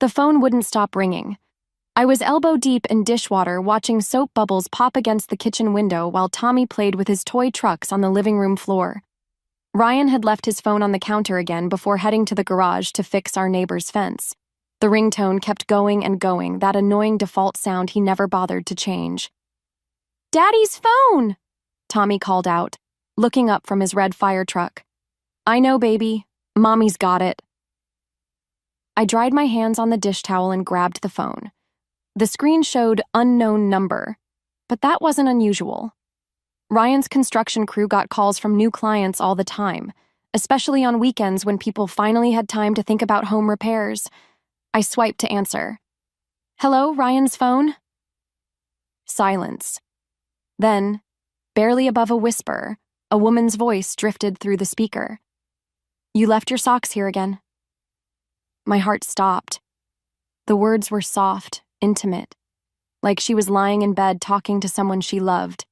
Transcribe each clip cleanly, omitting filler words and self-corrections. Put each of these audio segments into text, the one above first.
The phone wouldn't stop ringing. I was elbow-deep in dishwater watching soap bubbles pop against the kitchen window while Tommy played with his toy trucks on the living room floor. Ryan had left his phone on the counter again before heading to the garage to fix our neighbor's fence. The ringtone kept going and going, that annoying default sound he never bothered to change. "Daddy's phone!" Tommy called out, looking up from his red fire truck. "I know, baby. Mommy's got it." I dried my hands on the dish towel and grabbed the phone. The screen showed unknown number, but that wasn't unusual. Ryan's construction crew got calls from new clients all the time, especially on weekends when people finally had time to think about home repairs. I swiped to answer. "Hello, Ryan's phone?" Silence. Then, barely above a whisper, a woman's voice drifted through the speaker. "You left your socks here again." My heart stopped. The words were soft, intimate, like she was lying in bed talking to someone she loved.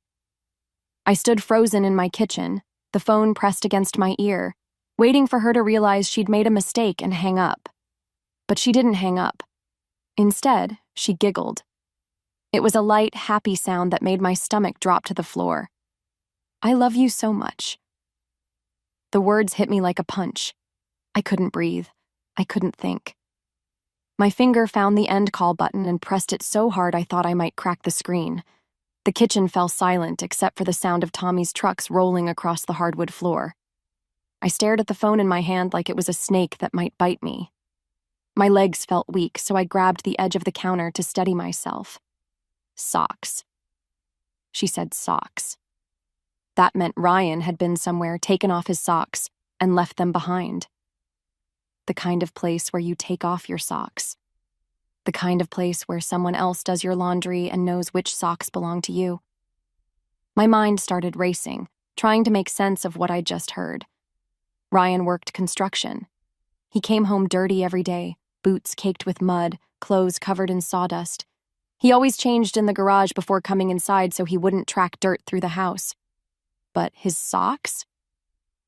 I stood frozen in my kitchen, the phone pressed against my ear, waiting for her to realize she'd made a mistake and hang up. But she didn't hang up. Instead, she giggled. It was a light, happy sound that made my stomach drop to the floor. "I love you so much." The words hit me like a punch. I couldn't breathe. I couldn't think. My finger found the end call button and pressed it so hard I thought I might crack the screen. The kitchen fell silent except for the sound of Tommy's trucks rolling across the hardwood floor. I stared at the phone in my hand like it was a snake that might bite me. My legs felt weak, so I grabbed the edge of the counter to steady myself. "Socks." She said socks. That meant Ryan had been somewhere, taken off his socks, and left them behind. The kind of place where you take off your socks. The kind of place where someone else does your laundry and knows which socks belong to you. My mind started racing, trying to make sense of what I'd just heard. Ryan worked construction. He came home dirty every day, boots caked with mud, clothes covered in sawdust. He always changed in the garage before coming inside so he wouldn't track dirt through the house. But his socks?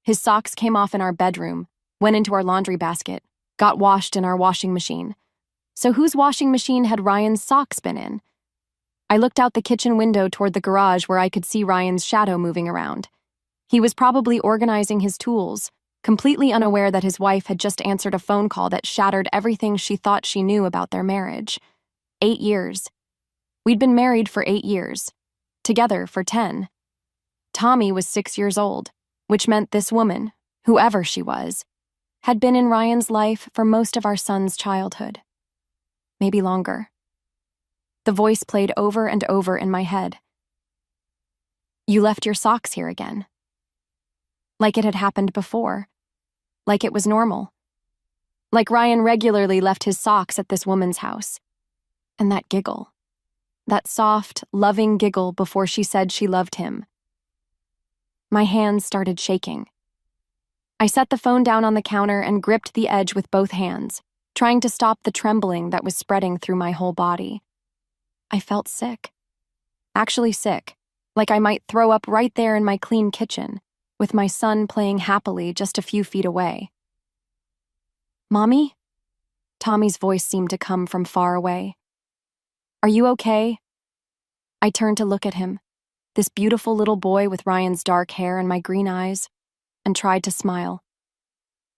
His socks came off in our bedroom, went into our laundry basket, got washed in our washing machine. So whose washing machine had Ryan's socks been in? I looked out the kitchen window toward the garage where I could see Ryan's shadow moving around. He was probably organizing his tools, completely unaware that his wife had just answered a phone call that shattered everything she thought she knew about their marriage. 8 years. We'd been married for 8 years. Together for 10. Tommy was 6 years old, which meant this woman, whoever she was, had been in Ryan's life for most of our son's childhood. Maybe longer. The voice played over and over in my head. "You left your socks here again." Like it had happened before. Like it was normal. Like Ryan regularly left his socks at this woman's house. And that giggle. That soft, loving giggle before she said she loved him. My hands started shaking. I set the phone down on the counter and gripped the edge with both hands, trying to stop the trembling that was spreading through my whole body. I felt sick. Actually sick, like I might throw up right there in my clean kitchen, with my son playing happily just a few feet away. "Mommy?" Tommy's voice seemed to come from far away. "Are you okay?" I turned to look at him, this beautiful little boy with Ryan's dark hair and my green eyes, and tried to smile.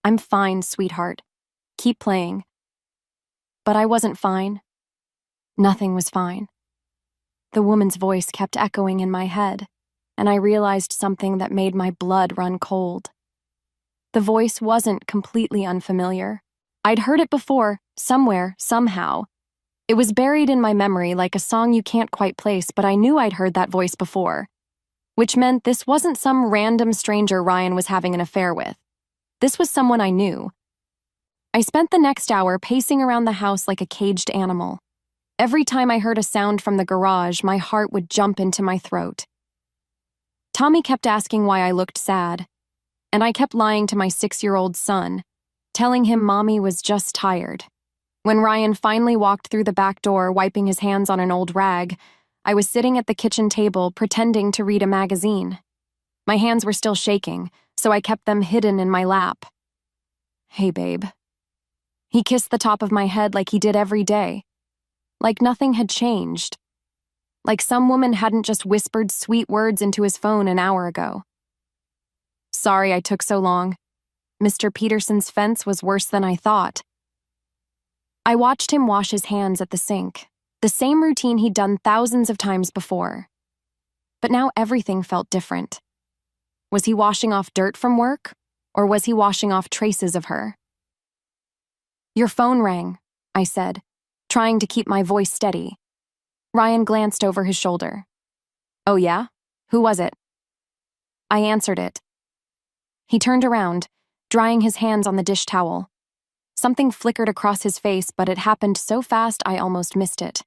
"I'm fine, sweetheart. Keep playing." But I wasn't fine. Nothing was fine. The woman's voice kept echoing in my head, and I realized something that made my blood run cold. The voice wasn't completely unfamiliar. I'd heard it before, somewhere, somehow. It was buried in my memory like a song you can't quite place, but I knew I'd heard that voice before. Which meant this wasn't some random stranger Ryan was having an affair with. This was someone I knew. I spent the next hour pacing around the house like a caged animal. Every time I heard a sound from the garage, my heart would jump into my throat. Tommy kept asking why I looked sad, and I kept lying to my 6-year-old son, telling him Mommy was just tired. When Ryan finally walked through the back door, wiping his hands on an old rag, I was sitting at the kitchen table pretending to read a magazine. My hands were still shaking, so I kept them hidden in my lap. "Hey, babe." He kissed the top of my head like he did every day. Like nothing had changed. Like some woman hadn't just whispered sweet words into his phone an hour ago. Sorry I took so long. Mr. Peterson's fence was worse than I thought. I watched him wash his hands at the sink, the same routine he'd done thousands of times before. But now everything felt different. Was he washing off dirt from work, or was he washing off traces of her? Your phone rang, I said, trying to keep my voice steady. Ryan glanced over his shoulder. Oh yeah? Who was it? I answered it. He turned around, drying his hands on the dish towel. Something flickered across his face, but it happened so fast I almost missed it.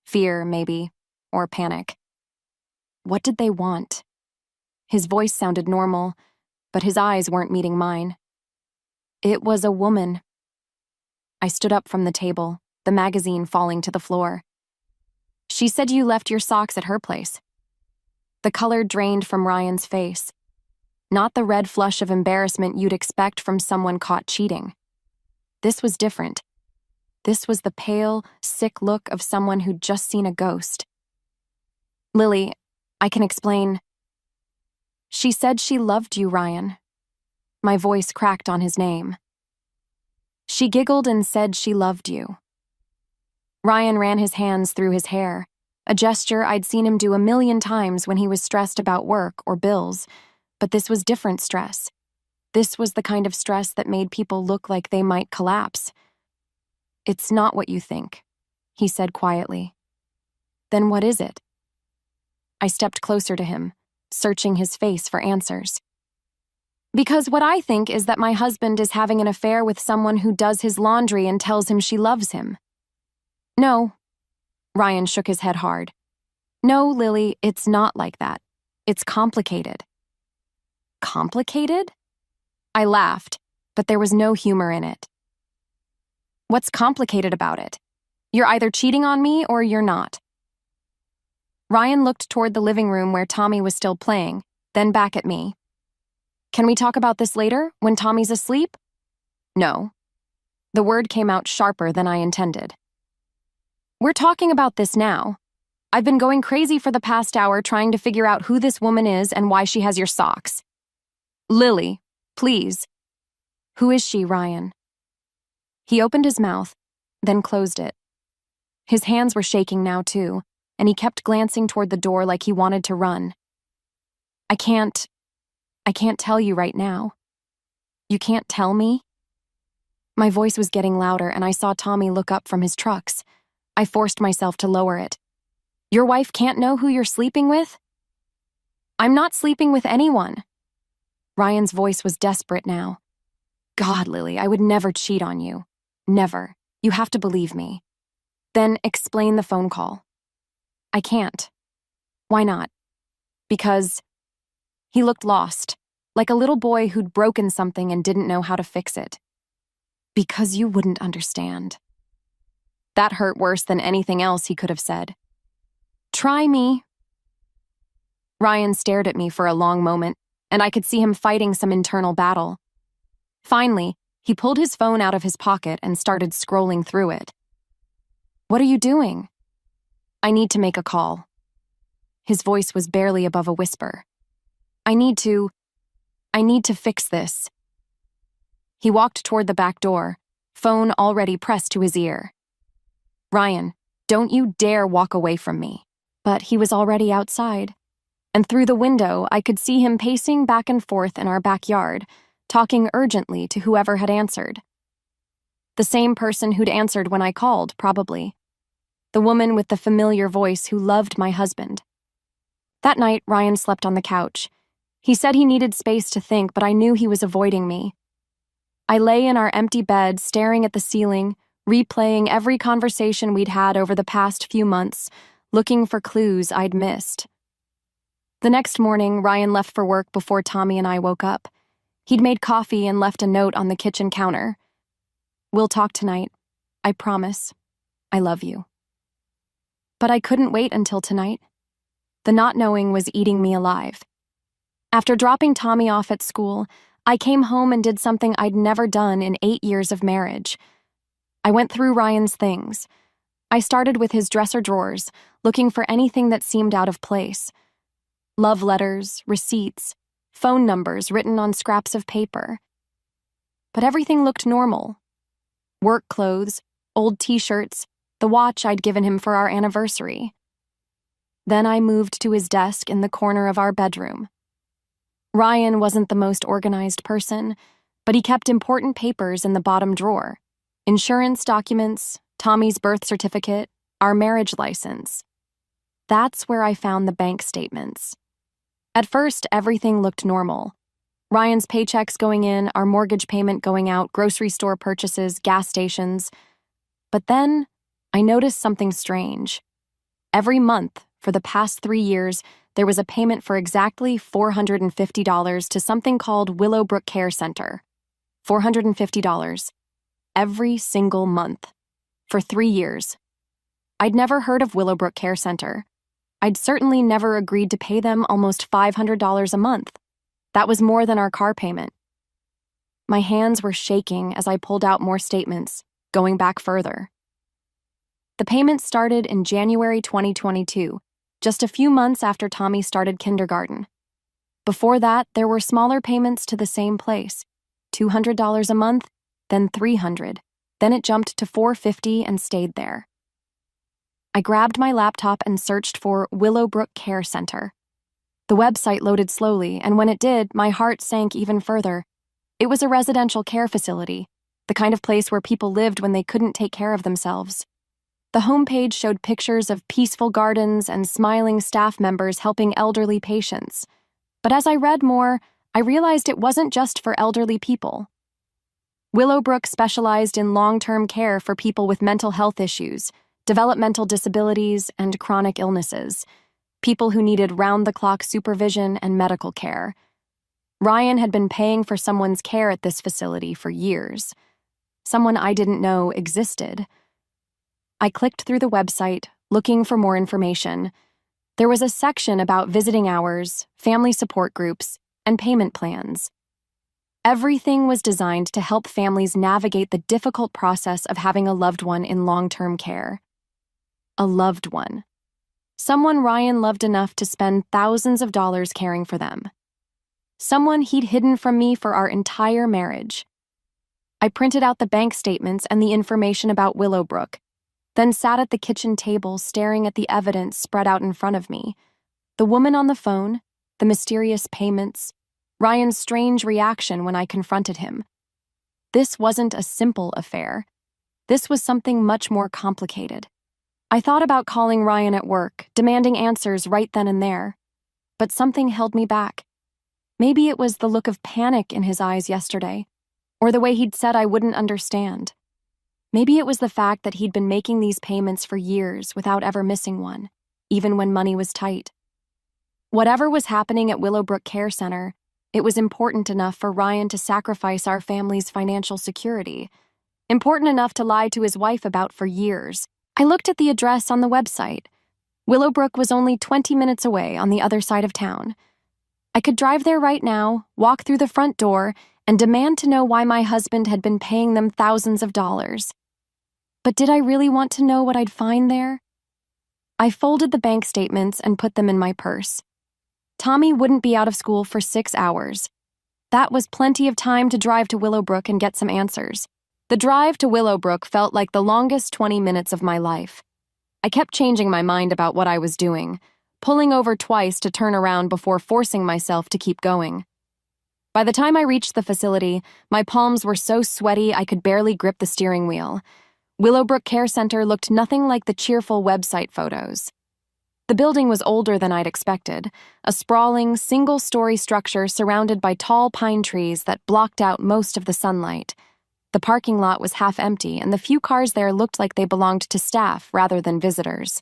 Fear, maybe, or panic. What did they want? His voice sounded normal, but his eyes weren't meeting mine. It was a woman. I stood up from the table, the magazine falling to the floor. She said you left your socks at her place. The color drained from Ryan's face. Not the red flush of embarrassment you'd expect from someone caught cheating. This was different. This was the pale, sick look of someone who'd just seen a ghost. Lily, I can explain. She said she loved you, Ryan. My voice cracked on his name. She giggled and said she loved you. Ryan ran his hands through his hair, a gesture I'd seen him do a million times when he was stressed about work or bills, but this was different stress. This was the kind of stress that made people look like they might collapse. It's not what you think, he said quietly. Then what is it? I stepped closer to him, searching his face for answers. Because what I think is that my husband is having an affair with someone who does his laundry and tells him she loves him. No. Ryan shook his head hard. No, Lily, it's not like that. It's complicated. Complicated? I laughed, but there was no humor in it. What's complicated about it? You're either cheating on me or you're not. Ryan looked toward the living room where Tommy was still playing, then back at me. Can we talk about this later, when Tommy's asleep? No. The word came out sharper than I intended. We're talking about this now. I've been going crazy for the past hour trying to figure out who this woman is and why she has your socks. Lily, please. Who is she, Ryan? He opened his mouth, then closed it. His hands were shaking now, too, and he kept glancing toward the door like he wanted to run. I can't tell you right now. You can't tell me? My voice was getting louder, and I saw Tommy look up from his trucks. I forced myself to lower it. Your wife can't know who you're sleeping with? I'm not sleeping with anyone. Ryan's voice was desperate now. God, Lily, I would never cheat on you. Never. You have to believe me. Then explain the phone call. I can't. Why not? Because... He looked lost, like a little boy who'd broken something and didn't know how to fix it. Because you wouldn't understand. That hurt worse than anything else he could have said. Try me. Ryan stared at me for a long moment, and I could see him fighting some internal battle. Finally, he pulled his phone out of his pocket and started scrolling through it. What are you doing? I need to make a call. His voice was barely above a whisper. I need to fix this. He walked toward the back door, phone already pressed to his ear. Ryan, don't you dare walk away from me. But he was already outside, and through the window I could see him pacing back and forth in our backyard, talking urgently to whoever had answered. The same person who'd answered when I called, probably. The woman with the familiar voice who loved my husband. That night, Ryan slept on the couch. He said he needed space to think, but I knew he was avoiding me. I lay in our empty bed, staring at the ceiling, replaying every conversation we'd had over the past few months, looking for clues I'd missed. The next morning, Ryan left for work before Tommy and I woke up. He'd made coffee and left a note on the kitchen counter. We'll talk tonight. I promise. I love you. But I couldn't wait until tonight. The not knowing was eating me alive. After dropping Tommy off at school, I came home and did something I'd never done in 8 years of marriage. I went through Ryan's things. I started with his dresser drawers, looking for anything that seemed out of place. Love letters, receipts, phone numbers written on scraps of paper. But everything looked normal. Work clothes, old t-shirts, the watch I'd given him for our anniversary. Then I moved to his desk in the corner of our bedroom. Ryan wasn't the most organized person, but he kept important papers in the bottom drawer. Insurance documents, Tommy's birth certificate, our marriage license. That's where I found the bank statements. At first, everything looked normal. Ryan's paychecks going in, our mortgage payment going out, grocery store purchases, gas stations. But then, I noticed something strange. Every month, for the past 3 years, there was a payment for exactly $450 to something called Willowbrook Care Center. $450. Every single month. For 3 years. I'd never heard of Willowbrook Care Center. I'd certainly never agreed to pay them almost $500 a month. That was more than our car payment. My hands were shaking as I pulled out more statements, going back further. The payment started in January 2022, just a few months after Tommy started kindergarten. Before that, there were smaller payments to the same place, $200 a month, then $300. Then it jumped to $450 and stayed there. I grabbed my laptop and searched for Willowbrook Care Center. The website loaded slowly, and when it did, my heart sank even further. It was a residential care facility, the kind of place where people lived when they couldn't take care of themselves. The homepage showed pictures of peaceful gardens and smiling staff members helping elderly patients. But as I read more, I realized it wasn't just for elderly people. Willowbrook specialized in long-term care for people with mental health issues, developmental disabilities, and chronic illnesses, people who needed round-the-clock supervision and medical care. Ryan had been paying for someone's care at this facility for years, someone I didn't know existed. I clicked through the website, looking for more information. There was a section about visiting hours, family support groups, and payment plans. Everything was designed to help families navigate the difficult process of having a loved one in long-term care. A loved one. Someone Ryan loved enough to spend thousands of dollars caring for them. Someone he'd hidden from me for our entire marriage. I printed out the bank statements and the information about Willowbrook, then sat at the kitchen table staring at the evidence spread out in front of me. The woman on the phone, the mysterious payments, Ryan's strange reaction when I confronted him. This wasn't a simple affair. This was something much more complicated. I thought about calling Ryan at work, demanding answers right then and there. But something held me back. Maybe it was the look of panic in his eyes yesterday, or the way he'd said I wouldn't understand. Maybe it was the fact that he'd been making these payments for years without ever missing one, even when money was tight. Whatever was happening at Willowbrook Care Center, it was important enough for Ryan to sacrifice our family's financial security, important enough to lie to his wife about for years. I looked at the address on the website. Willowbrook was only 20 minutes away on the other side of town. I could drive there right now, walk through the front door, and demand to know why my husband had been paying them thousands of dollars. But did I really want to know what I'd find there? I folded the bank statements and put them in my purse. Tommy wouldn't be out of school for 6 hours. That was plenty of time to drive to Willowbrook and get some answers. The drive to Willowbrook felt like the longest 20 minutes of my life. I kept changing my mind about what I was doing, pulling over twice to turn around before forcing myself to keep going. By the time I reached the facility, my palms were so sweaty I could barely grip the steering wheel. Willowbrook Care Center looked nothing like the cheerful website photos. The building was older than I'd expected, a sprawling, single-story structure surrounded by tall pine trees that blocked out most of the sunlight. The parking lot was half empty, and the few cars there looked like they belonged to staff rather than visitors.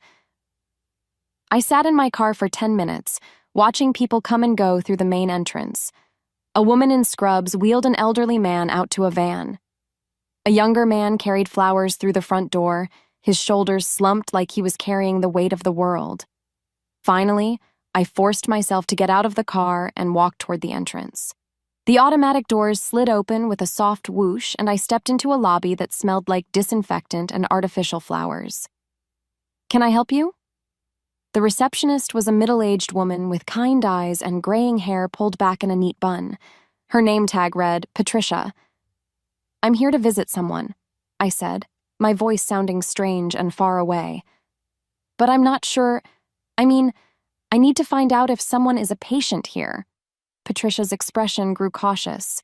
I sat in my car for 10 minutes, watching people come and go through the main entrance. A woman in scrubs wheeled an elderly man out to a van. A younger man carried flowers through the front door, his shoulders slumped like he was carrying the weight of the world. Finally, I forced myself to get out of the car and walk toward the entrance. The automatic doors slid open with a soft whoosh, and I stepped into a lobby that smelled like disinfectant and artificial flowers. "Can I help you?" The receptionist was a middle-aged woman with kind eyes and graying hair pulled back in a neat bun. Her name tag read, Patricia. "I'm here to visit someone," I said, my voice sounding strange and far away. "But I'm not sure. I need to find out if someone is a patient here." Patricia's expression grew cautious.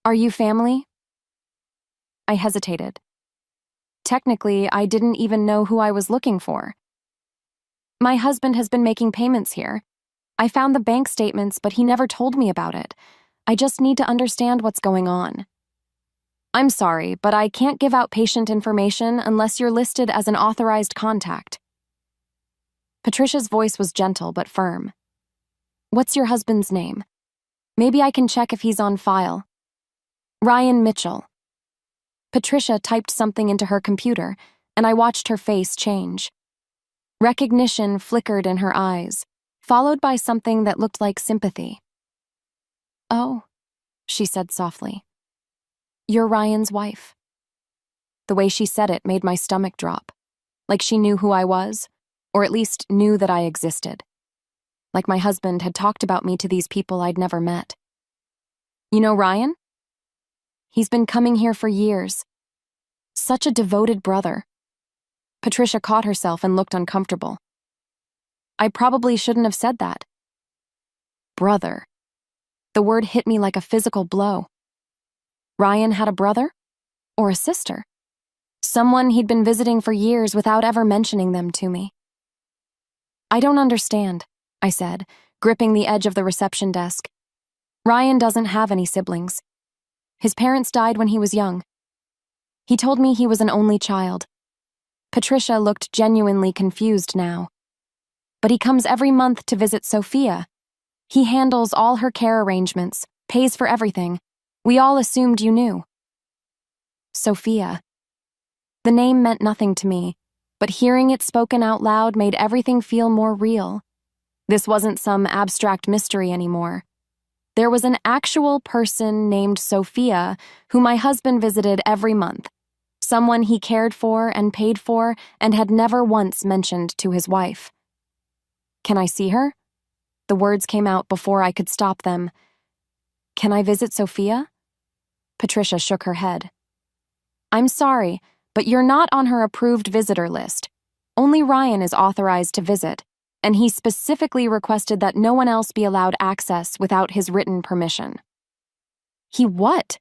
"Are you family?" I hesitated. Technically, I didn't even know who I was looking for. "My husband has been making payments here. I found the bank statements, but he never told me about it. I just need to understand what's going on." "I'm sorry, but I can't give out patient information unless you're listed as an authorized contact." Patricia's voice was gentle but firm. "What's your husband's name? Maybe I can check if he's on file." "Ryan Mitchell." Patricia typed something into her computer, and I watched her face change. Recognition flickered in her eyes, followed by something that looked like sympathy. "Oh," she said softly. "You're Ryan's wife." The way she said it made my stomach drop, like she knew who I was, or at least knew that I existed. Like my husband had talked about me to these people I'd never met. "You know Ryan? He's been coming here for years. Such a devoted brother." Patricia caught herself and looked uncomfortable. I probably shouldn't have said that. Brother. The word hit me like a physical blow. Ryan had a brother? Or a sister? Someone he'd been visiting for years without ever mentioning them to me. "I don't understand," I said, gripping the edge of the reception desk. "Ryan doesn't have any siblings. His parents died when he was young. He told me he was an only child." Patricia looked genuinely confused now. "But he comes every month to visit Sophia. He handles all her care arrangements, pays for everything. We all assumed you knew." Sophia. The name meant nothing to me, but hearing it spoken out loud made everything feel more real. This wasn't some abstract mystery anymore. There was an actual person named Sophia who my husband visited every month. Someone he cared for and paid for and had never once mentioned to his wife. "Can I see her?" The words came out before I could stop them. "Can I visit Sophia?" Patricia shook her head. "I'm sorry, but you're not on her approved visitor list. Only Ryan is authorized to visit, and he specifically requested that no one else be allowed access without his written permission." "He what?"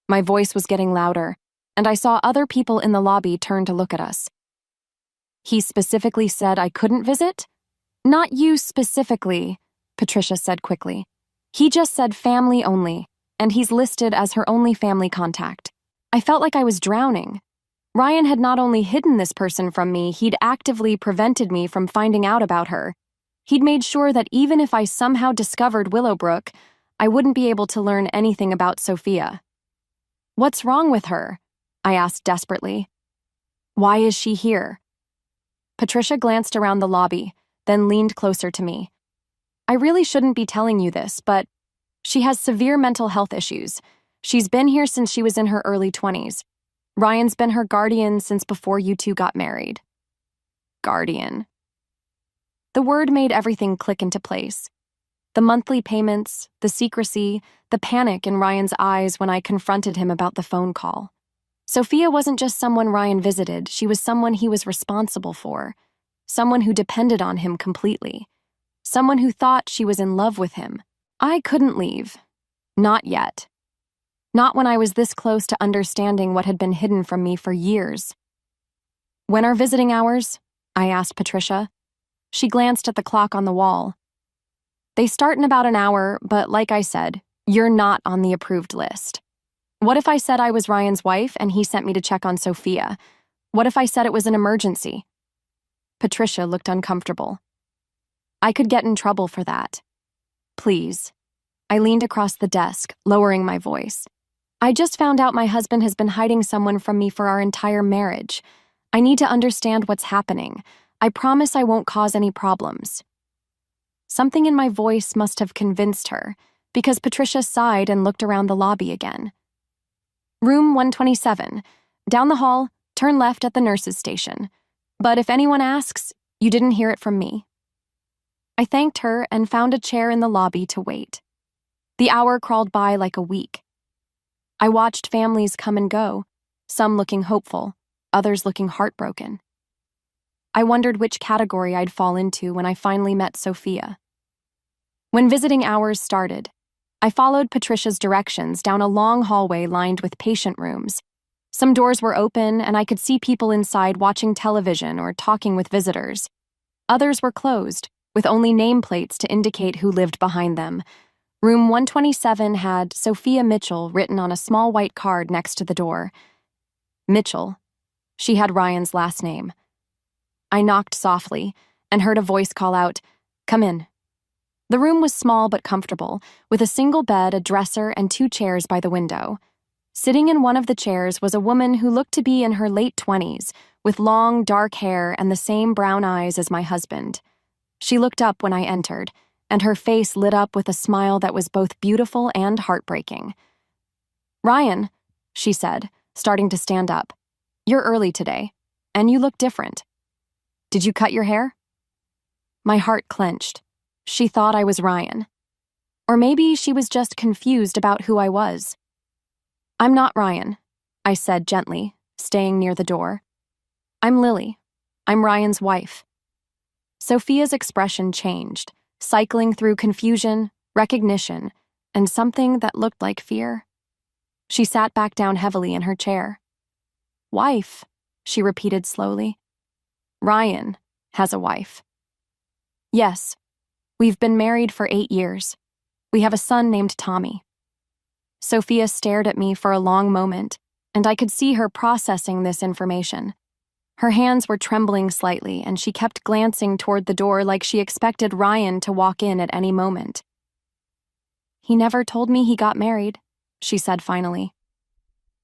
My voice was getting louder, and I saw other people in the lobby turn to look at us. "He specifically said I couldn't visit?" "Not you specifically," Patricia said quickly. "He just said family only, and he's listed as her only family contact." I felt like I was drowning. Ryan had not only hidden this person from me, he'd actively prevented me from finding out about her. He'd made sure that even if I somehow discovered Willowbrook, I wouldn't be able to learn anything about Sophia. "What's wrong with her?" I asked desperately. "Why is she here?" Patricia glanced around the lobby, then leaned closer to me. "I really shouldn't be telling you this, but she has severe mental health issues. She's been here since she was in her early 20s. Ryan's been her guardian since before you two got married." Guardian. The word made everything click into place. The monthly payments, the secrecy, the panic in Ryan's eyes when I confronted him about the phone call. Sophia wasn't just someone Ryan visited, she was someone he was responsible for. Someone who depended on him completely. Someone who thought she was in love with him. I couldn't leave. Not yet. Not when I was this close to understanding what had been hidden from me for years. "When are visiting hours?" I asked Patricia. She glanced at the clock on the wall. "They start in about an hour, but like I said, you're not on the approved list." What if I said I was Ryan's wife and he sent me to check on Sophia? What if I said it was an emergency? Patricia looked uncomfortable. I could get in trouble for that. "Please." I leaned across the desk, lowering my voice. "I just found out my husband has been hiding someone from me for our entire marriage. I need to understand what's happening. I promise I won't cause any problems." Something in my voice must have convinced her, because Patricia sighed and looked around the lobby again. Room 127. Down the hall, turn left at the nurse's station. But if anyone asks, you didn't hear it from me. I thanked her and found a chair in the lobby to wait. The hour crawled by like a week. I watched families come and go, some looking hopeful, others looking heartbroken. I wondered which category I'd fall into when I finally met Sophia. When visiting hours started, I followed Patricia's directions down a long hallway lined with patient rooms. Some doors were open, and I could see people inside watching television or talking with visitors. Others were closed, with only nameplates to indicate who lived behind them. Room 127 had Sophia Mitchell written on a small white card next to the door. Mitchell. She had Ryan's last name. I knocked softly and heard a voice call out, "Come in." The room was small but comfortable, with a single bed, a dresser, and 2 chairs by the window. Sitting in one of the chairs was a woman who looked to be in her late 20s, with long, dark hair and the same brown eyes as my husband. She looked up when I entered, and her face lit up with a smile that was both beautiful and heartbreaking. "Ryan," she said, starting to stand up, "you're early today, and you look different. Did you cut your hair?" My heart clenched. She thought I was Ryan. Or maybe she was just confused about who I was. "I'm not Ryan," I said gently, staying near the door. "I'm Lily. I'm Ryan's wife." Sophia's expression changed, cycling through confusion, recognition, and something that looked like fear. She sat back down heavily in her chair. "Wife," she repeated slowly. "Ryan has a wife." "Yes. We've been married for 8 years. We have a son named Tommy." Sophia stared at me for a long moment, and I could see her processing this information. Her hands were trembling slightly, and she kept glancing toward the door like she expected Ryan to walk in at any moment. "He never told me he got married," she said finally.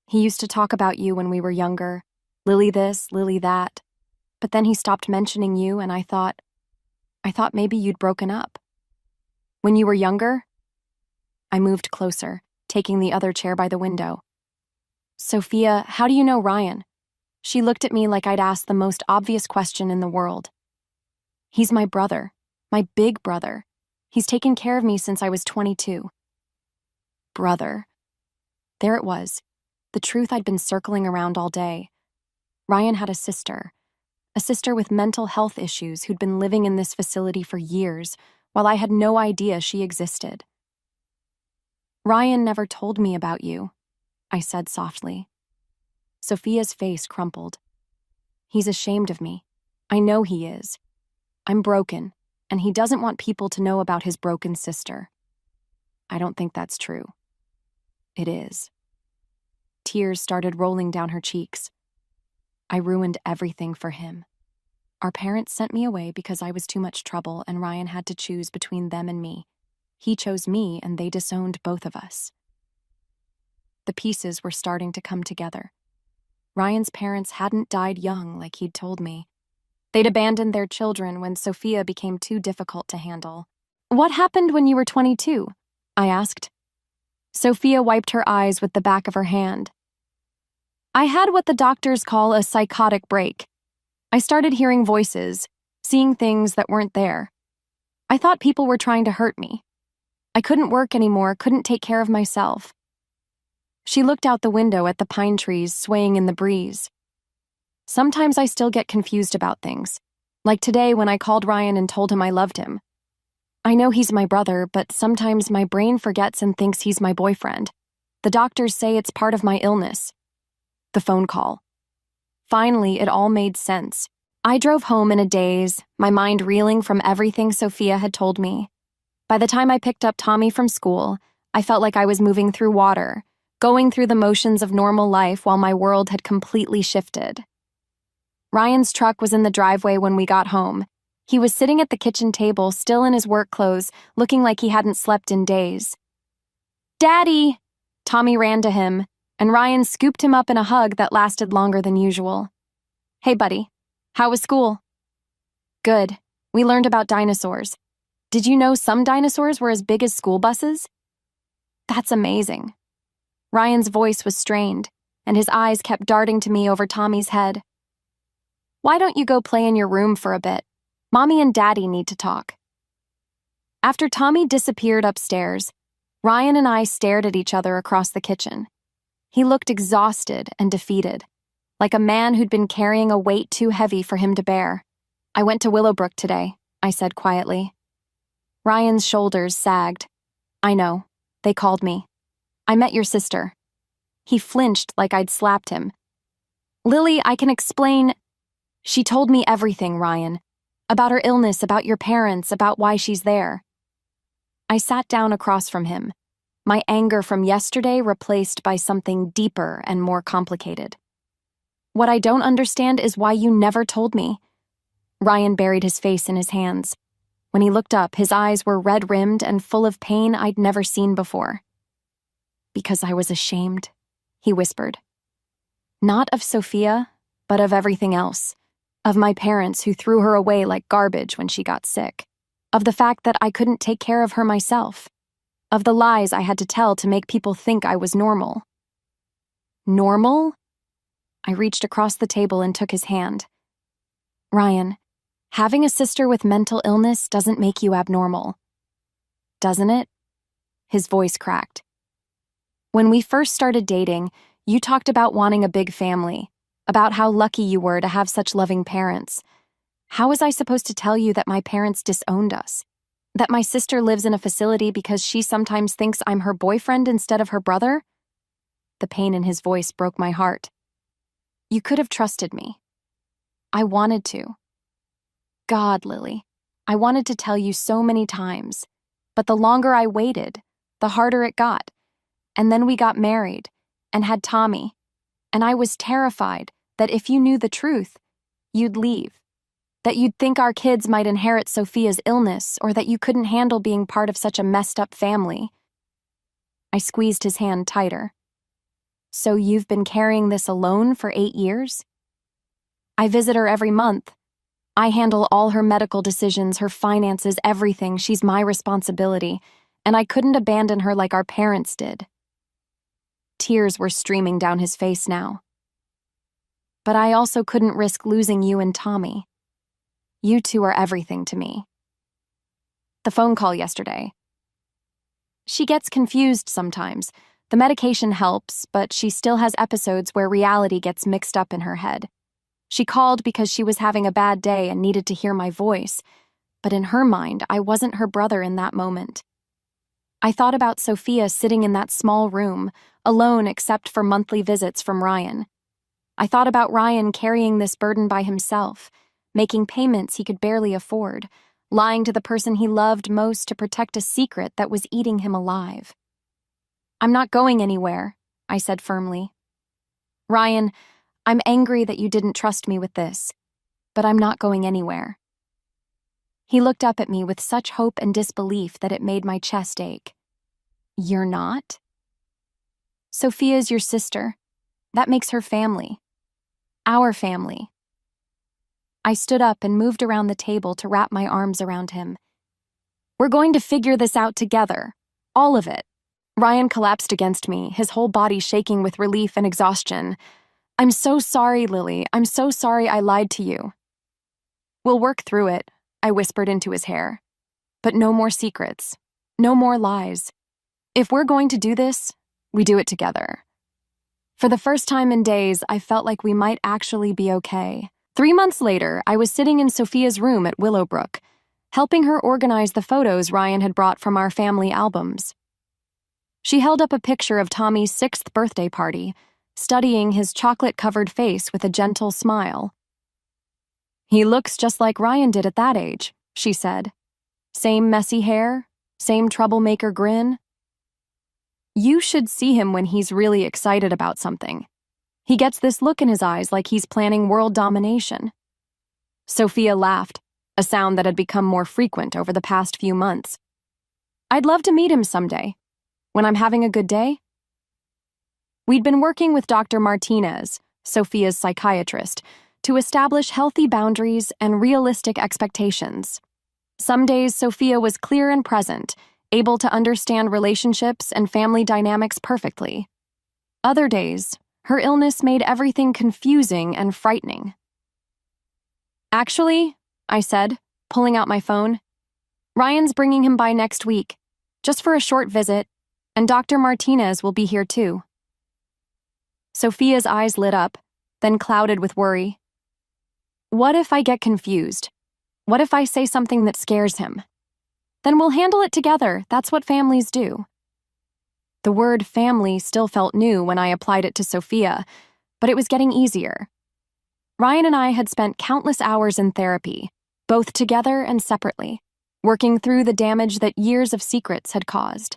"He used to talk about you when we were younger, Lily this, Lily that. But then he stopped mentioning you, and I thought maybe you'd broken up." "When you were younger?" I moved closer, taking the other chair by the window. "Sophia, how do you know Ryan?" She looked at me like I'd asked the most obvious question in the world. "He's my brother, my big brother. He's taken care of me since I was 22. Brother. There it was, the truth I'd been circling around all day. Ryan had a sister with mental health issues who'd been living in this facility for years, while I had no idea she existed. "Ryan never told me about you," I said softly. Sophia's face crumpled. "He's ashamed of me. I know he is. I'm broken, and he doesn't want people to know about his broken sister." "I don't think that's true." "It is." Tears started rolling down her cheeks. "I ruined everything for him. Our parents sent me away because I was too much trouble, and Ryan had to choose between them and me. He chose me, and they disowned both of us." The pieces were starting to come together. Ryan's parents hadn't died young like he'd told me. They'd abandoned their children when Sophia became too difficult to handle. "What happened when you were 22? I asked. Sophia wiped her eyes with the back of her hand. "I had what the doctors call a psychotic break. I started hearing voices, seeing things that weren't there. I thought people were trying to hurt me. I couldn't work anymore, couldn't take care of myself." She looked out the window at the pine trees swaying in the breeze. "Sometimes I still get confused about things, like today when I called Ryan and told him I loved him. I know he's my brother, but sometimes my brain forgets and thinks he's my boyfriend. The doctors say it's part of my illness." The phone call. Finally, it all made sense. I drove home in a daze, my mind reeling from everything Sophia had told me. By the time I picked up Tommy from school, I felt like I was moving through water, going through the motions of normal life while my world had completely shifted. Ryan's truck was in the driveway when we got home. He was sitting at the kitchen table, still in his work clothes, looking like he hadn't slept in days. "Daddy!" Tommy ran to him, and Ryan scooped him up in a hug that lasted longer than usual. "Hey, buddy. How was school?" "Good. We learned about dinosaurs. Did you know some dinosaurs were as big as school buses?" That's amazing. Ryan's voice was strained, and his eyes kept darting to me over Tommy's head. Why don't you go play in your room for a bit? Mommy and Daddy need to talk. After Tommy disappeared upstairs, Ryan and I stared at each other across the kitchen. He looked exhausted and defeated, like a man who'd been carrying a weight too heavy for him to bear. I went to Willowbrook today, I said quietly. Ryan's shoulders sagged. I know. They called me. I met your sister. He flinched like I'd slapped him. Lily, I can explain. She told me everything, Ryan. About her illness, about your parents, about why she's there. I sat down across from him, my anger from yesterday replaced by something deeper and more complicated. What I don't understand is why you never told me. Ryan buried his face in his hands. When he looked up, his eyes were red-rimmed and full of pain I'd never seen before. Because I was ashamed, he whispered. Not of Sophia, but of everything else. Of my parents who threw her away like garbage when she got sick. Of the fact that I couldn't take care of her myself. Of the lies I had to tell to make people think I was normal. Normal? I reached across the table and took his hand. Ryan, having a sister with mental illness doesn't make you abnormal. Doesn't it? His voice cracked. When we first started dating, you talked about wanting a big family, about how lucky you were to have such loving parents. How was I supposed to tell you that my parents disowned us? That my sister lives in a facility because she sometimes thinks I'm her boyfriend instead of her brother? The pain in his voice broke my heart. You could have trusted me. I wanted to. God, Lily, I wanted to tell you so many times, but the longer I waited, the harder it got. And then we got married and had Tommy, and I was terrified that if you knew the truth, you'd leave. That you'd think our kids might inherit Sophia's illness, or that you couldn't handle being part of such a messed-up family. I squeezed his hand tighter. So you've been carrying this alone for 8 years? I visit her every month. I handle all her medical decisions, her finances, everything. She's my responsibility, and I couldn't abandon her like our parents did. Tears were streaming down his face now. But I also couldn't risk losing you and Tommy. You two are everything to me. The phone call yesterday. She gets confused sometimes. The medication helps, but she still has episodes where reality gets mixed up in her head. She called because she was having a bad day and needed to hear my voice, but in her mind, I wasn't her brother in that moment. I thought about Sophia sitting in that small room, alone except for monthly visits from Ryan. I thought about Ryan carrying this burden by himself, making payments he could barely afford, lying to the person he loved most to protect a secret that was eating him alive. I'm not going anywhere, I said firmly. Ryan, I'm angry that you didn't trust me with this, but I'm not going anywhere. He looked up at me with such hope and disbelief that it made my chest ache. You're not? Sophia's your sister. That makes her family. Our family. I stood up and moved around the table to wrap my arms around him. We're going to figure this out together. All of it. Ryan collapsed against me, his whole body shaking with relief and exhaustion. I'm so sorry, Lily. I'm so sorry I lied to you. We'll work through it, I whispered into his hair. But no more secrets. No more lies. If we're going to do this, we do it together. For the first time in days, I felt like we might actually be okay. 3 months later, I was sitting in Sophia's room at Willowbrook, helping her organize the photos Ryan had brought from our family albums. She held up a picture of Tommy's 6th birthday party, studying his chocolate-covered face with a gentle smile. He looks just like Ryan did at that age, she said. Same messy hair, same troublemaker grin. You should see him when he's really excited about something. He gets this look in his eyes like he's planning world domination. Sophia laughed, a sound that had become more frequent over the past few months. I'd love to meet him someday. When I'm having a good day? We'd been working with Dr. Martinez, Sophia's psychiatrist, to establish healthy boundaries and realistic expectations. Some days Sophia was clear and present, able to understand relationships and family dynamics perfectly. Other days, her illness made everything confusing and frightening. "Actually," I said, pulling out my phone, "Ryan's bringing him by next week, just for a short visit, and Dr. Martinez will be here too." Sophia's eyes lit up, then clouded with worry. "What if I get confused? What if I say something that scares him? Then we'll handle it together. That's what families do." The word family still felt new when I applied it to Sophia, but it was getting easier. Ryan and I had spent countless hours in therapy, both together and separately, working through the damage that years of secrets had caused.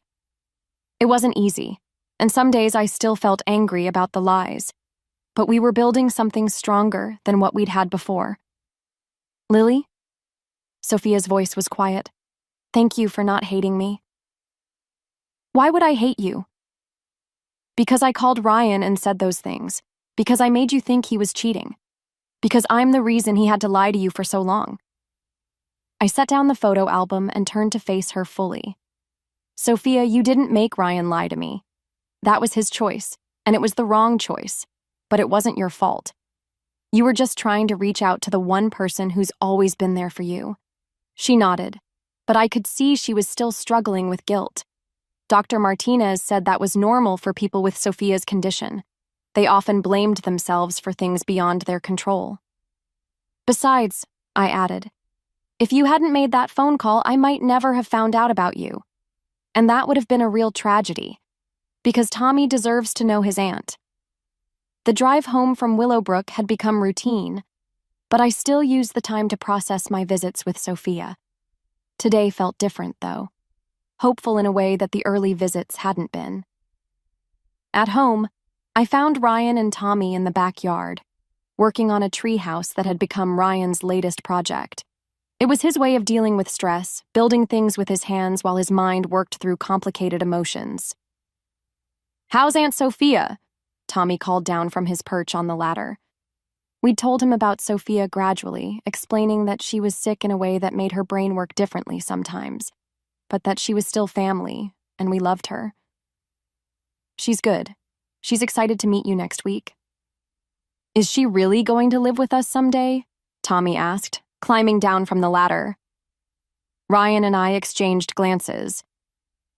It wasn't easy, and some days I still felt angry about the lies, but we were building something stronger than what we'd had before. "Lily?" Sophia's voice was quiet. "Thank you for not hating me." "Why would I hate you?" "Because I called Ryan and said those things. Because I made you think he was cheating. Because I'm the reason he had to lie to you for so long." I set down the photo album and turned to face her fully. "Sophia, you didn't make Ryan lie to me. That was his choice, and it was the wrong choice, but it wasn't your fault. You were just trying to reach out to the one person who's always been there for you." She nodded, but I could see she was still struggling with guilt. Dr. Martinez said that was normal for people with Sophia's condition. They often blamed themselves for things beyond their control. "Besides," I added, "if you hadn't made that phone call, I might never have found out about you. And that would have been a real tragedy, because Tommy deserves to know his aunt." The drive home from Willowbrook had become routine, but I still used the time to process my visits with Sophia. Today felt different, though, hopeful in a way that the early visits hadn't been. At home, I found Ryan and Tommy in the backyard, working on a treehouse that had become Ryan's latest project. It was his way of dealing with stress, building things with his hands while his mind worked through complicated emotions. "How's Aunt Sophia?" Tommy called down from his perch on the ladder. We'd told him about Sophia gradually, explaining that she was sick in a way that made her brain work differently sometimes, but that she was still family, and we loved her. "She's good. She's excited to meet you next week." "Is she really going to live with us someday?" Tommy asked, climbing down from the ladder. Ryan and I exchanged glances.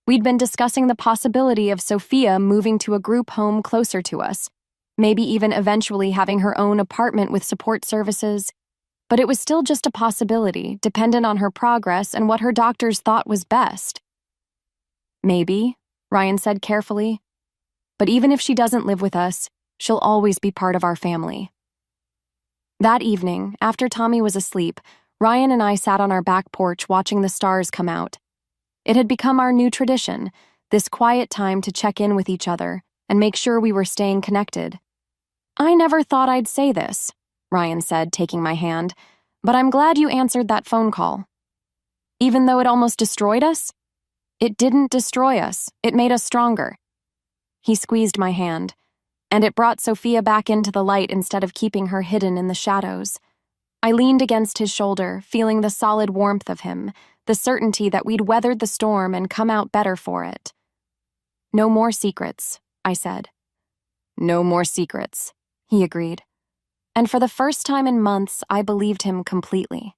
We'd been discussing the possibility of Sophia moving to a group home closer to us, maybe even eventually having her own apartment with support services, but it was still just a possibility, dependent on her progress and what her doctors thought was best. "Maybe," Ryan said carefully, "but even if she doesn't live with us, she'll always be part of our family." That evening, after Tommy was asleep, Ryan and I sat on our back porch watching the stars come out. It had become our new tradition, this quiet time to check in with each other and make sure we were staying connected. "I never thought I'd say this," Ryan said, taking my hand, "but I'm glad you answered that phone call. Even though it almost destroyed us? It didn't destroy us, it made us stronger." He squeezed my hand, and it brought Sophia back into the light instead of keeping her hidden in the shadows. I leaned against his shoulder, feeling the solid warmth of him, the certainty that we'd weathered the storm and come out better for it. "No more secrets," I said. "No more secrets," he agreed. And for the first time in months, I believed him completely.